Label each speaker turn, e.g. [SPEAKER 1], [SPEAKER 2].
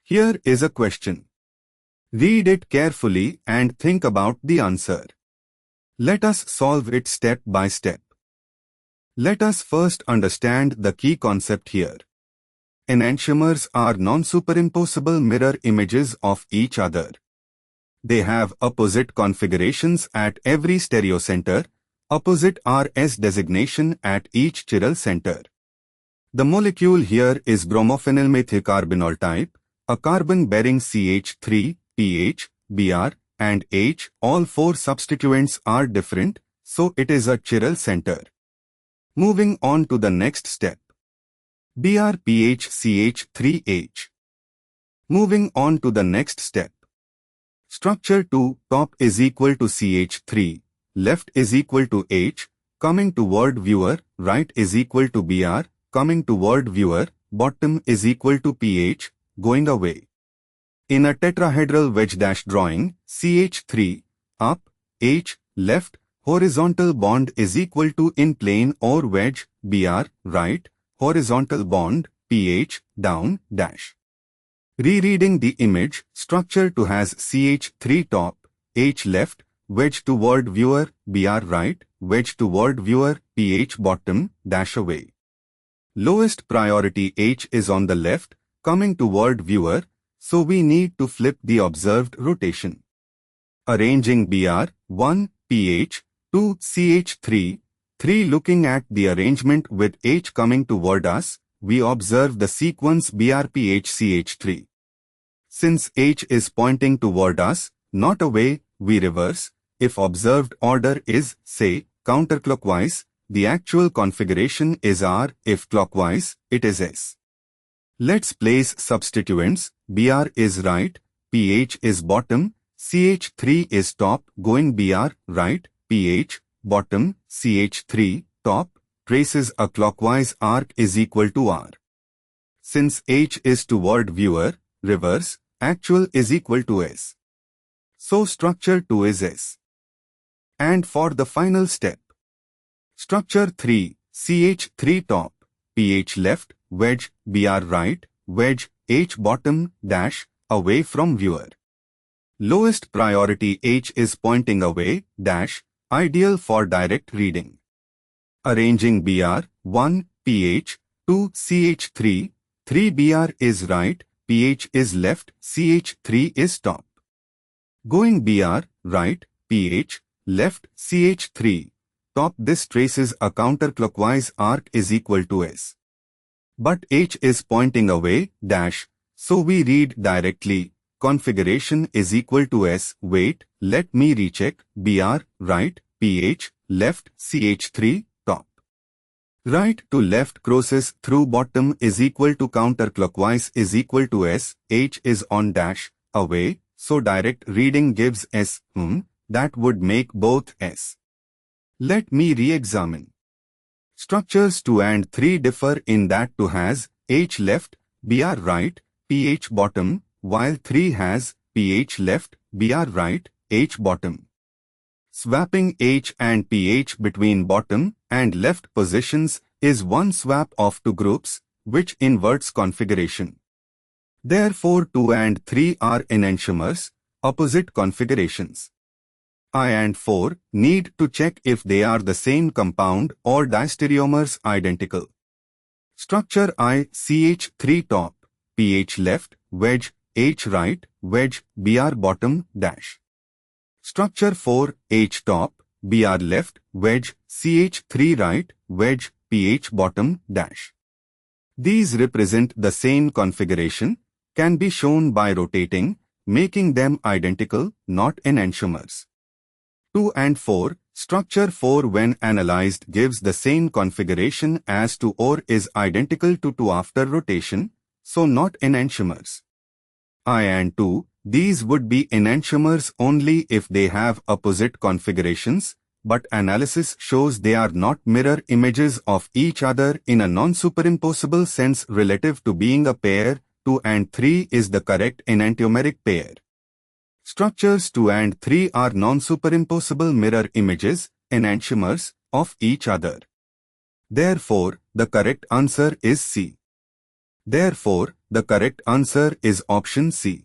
[SPEAKER 1] Here is a question. Read it carefully and think about the answer. Let us solve it step by step. Let us first understand the key concept here. Enantiomers are non-superimposable mirror images of each other. They have opposite configurations at every stereocenter, opposite RS designation at each chiral center. The molecule here is bromophenylmethylcarbinol type, a carbon-bearing CH3, pH, Br, and H. All four substituents are different, so it is a chiral center. Moving on to the next step. Br pH CH3H. Moving on to the next step. Structure 2, top is equal to CH3, left is equal to H, coming toward viewer, right is equal to Br, coming toward viewer, bottom is equal to pH, going away. In a tetrahedral wedge dash drawing, CH3, up, H, left, horizontal bond is equal to in plane or wedge, Br, right, horizontal bond, pH, down, dash. Rereading the image, structure 2 has CH3 top, H left, wedge toward viewer, Br right, wedge toward viewer, pH bottom, dash away. Lowest priority H is on the left, coming toward viewer, so we need to flip the observed rotation. Arranging Br, 1, pH, 2, CH3, 3 looking at the arrangement with H coming toward us, we observe the sequence Br pH CH3. Since H is pointing toward us, not away, we reverse. If observed order is, say, counterclockwise, the actual configuration is R. If clockwise, it is S. Let's place substituents. Br is right, pH is bottom, CH3 is top, going Br, right, pH, bottom, CH3, top, traces a clockwise arc is equal to R. Since H is toward viewer, reverse, actual is equal to S. So structure 2 is S. And for the final step. Structure 3, CH3 top, pH left, wedge, Br right, wedge, H bottom, dash, away from viewer. Lowest priority H is pointing away, dash, ideal for direct reading. Arranging Br, 1, pH, 2, CH3, 3 Br is right, pH is left, CH3 is top. Going Br, right, pH, left, CH3, top. This traces a counterclockwise arc is equal to S. But H is pointing away, dash, so we read directly, configuration is equal to S. Wait, let me recheck, Br, right, pH, left, CH3, top. Right to left crosses through bottom is equal to counterclockwise is equal to S. H is on dash, away, so direct reading gives S. That would make both S. Let me re-examine. Structures 2 and 3 differ in that 2 has H left, Br right, pH bottom, while 3 has pH left, Br right, H bottom. Swapping H and pH between bottom and left positions is one swap of 2 groups, which inverts configuration. Therefore 2 and 3 are enantiomers, opposite configurations. I and 4 need to check if they are the same compound or diastereomers identical. Structure I, CH3 top, pH left, wedge, H right, wedge, Br bottom, dash. Structure 4, H top, Br left, wedge, CH3 right, wedge, pH bottom, dash. These represent the same configuration, can be shown by rotating, making them identical, not enantiomers. 2 and 4, structure 4 when analyzed gives the same configuration as 2 or is identical to 2 after rotation, so not enantiomers. I and 2, these would be enantiomers only if they have opposite configurations, but analysis shows they are not mirror images of each other in a non-superimposable sense relative to being a pair. 2 and 3 is the correct enantiomeric pair. Structures 2 and 3 are non-superimposable mirror images, enantiomers, of each other. Therefore, the correct answer is C. Therefore, the correct answer is option C.